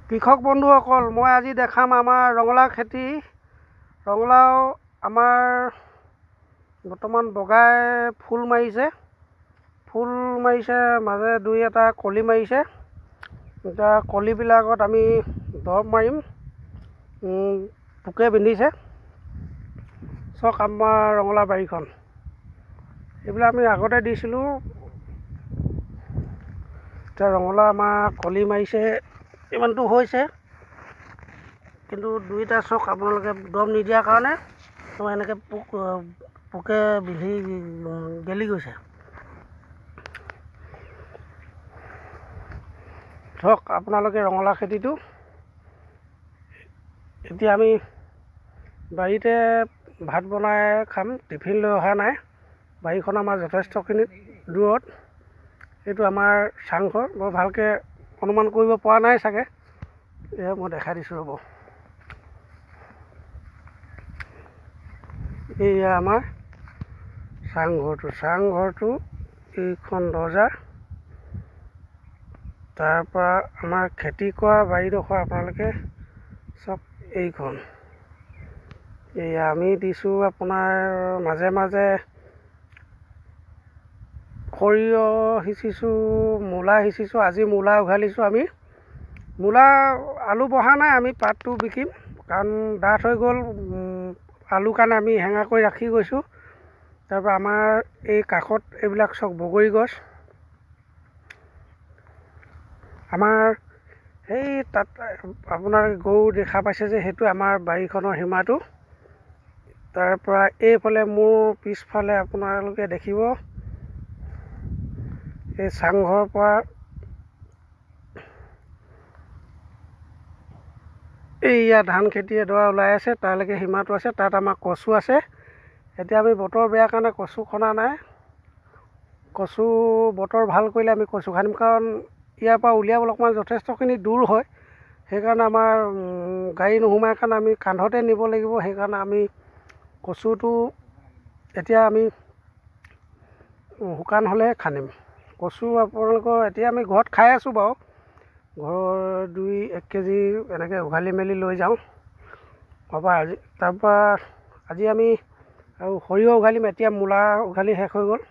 কৃষক বন্ধুসকল, মই আজি দেখাম আমাৰ ৰঙালাও খেতি। ৰঙালাও আমাৰ বৰ্তমান বগাই ফুল মাৰিছে, মাজে দুই এটা কলি মাৰিছে। এতিয়া কলিবিলাকত আমি দৰৱ মাৰিম, পোকে বিন্ধিছে। চাওক আমাৰ ৰঙালাও বাৰীখন, এইবিলাক আমি আগতে দিছিলোঁ। এতিয়া ৰঙালাও আমাৰ কলি মাৰিছে, ইমানটো হৈছে, কিন্তু দুইটা চাওক আপোনালোকে দৰৱ নিদিয়াৰ কাৰণে তোমাৰ এনেকৈ পোকে বিন্ধি গেলি গৈছে। ধৰক আপোনালোকে ৰঙালাও খেতিটো এতিয়া আমি বাৰীতে ভাত বনাই খাম, টিফিন লৈ অহা নাই। বাৰীখন আমাৰ যথেষ্টখিনি দূৰত। এইটো আমাৰ চাংঘৰ, বৰ ভালকৈ অনুমান কৰিব পৰা নাই চাগে। এয়া মই দেখাই দিছোঁ ৰ'ব। এয়া আমাৰ চাংঘৰটো এইখন দৰ্জা। তাৰপৰা আমাৰ খেতি কৰা বাৰীডোখৰ আপোনালোকে চাওক, এইখন। এয়া আমি দিছোঁ আপোনাৰ মাজে মাজে সৰিয়হ সিঁচিছোঁ, মূলা সিঁচিছোঁ। আজি মূলা উঘালিছোঁ আমি। আলু বহা নাই, আমি পাতটো বিকিম, কাৰণ ডাঠ হৈ গ'ল। আলুৰ কাৰণে আমি হেঙা কৰি ৰাখি গৈছোঁ। তাৰপৰা আমাৰ এই কাষত এইবিলাক চাওক বগৰী গছ। আমাৰ সেই তাত আপোনাৰ গৰু দেখা পাইছে যে, সেইটো আমাৰ বাৰীখনৰ সীমাটো। তাৰপৰা এইফালে মোৰ পিছফালে আপোনালোকে দেখিব, এই চাংঘৰৰ পৰা এইয়া ধান খেতি এডৰা ওলাই আছে, তালৈকে সীমাটো আছে। তাত আমাৰ কচু আছে। এতিয়া আমি বতৰ বেয়া কাৰণে কচু খন্দা নাই। কচু বতৰ ভাল কৰিলে আমি কচু খান্দিম, কাৰণ ইয়াৰ পৰা উলিয়াবলৈ অকণমান যথেষ্টখিনি দূৰ হয়। সেইকাৰণে আমাৰ গাড়ী নোসোমায় কাৰণে আমি কান্ধতে নিব লাগিব। সেইকাৰণে আমি কচুটো এতিয়া আমি শুকান হ'লেহে খান্দিম। কচু আপোনালোকৰ এতিয়া আমি ঘৰত খাই আছোঁ বাৰু, ঘৰৰ 1 কেজি এনেকৈ উঘালি মেলি লৈ যাওঁ। তাৰপৰা আজি আমি আৰু সৰিয়হ উঘালিম। এতিয়া মূলা উঘালি শেষ হৈ গ'ল।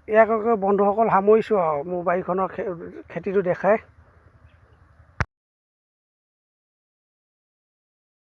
ইয়াকে বন্ধুসকল সামৰিছোঁ আৰু মোৰ বাৰীখনৰ খেতিটো দেখাই।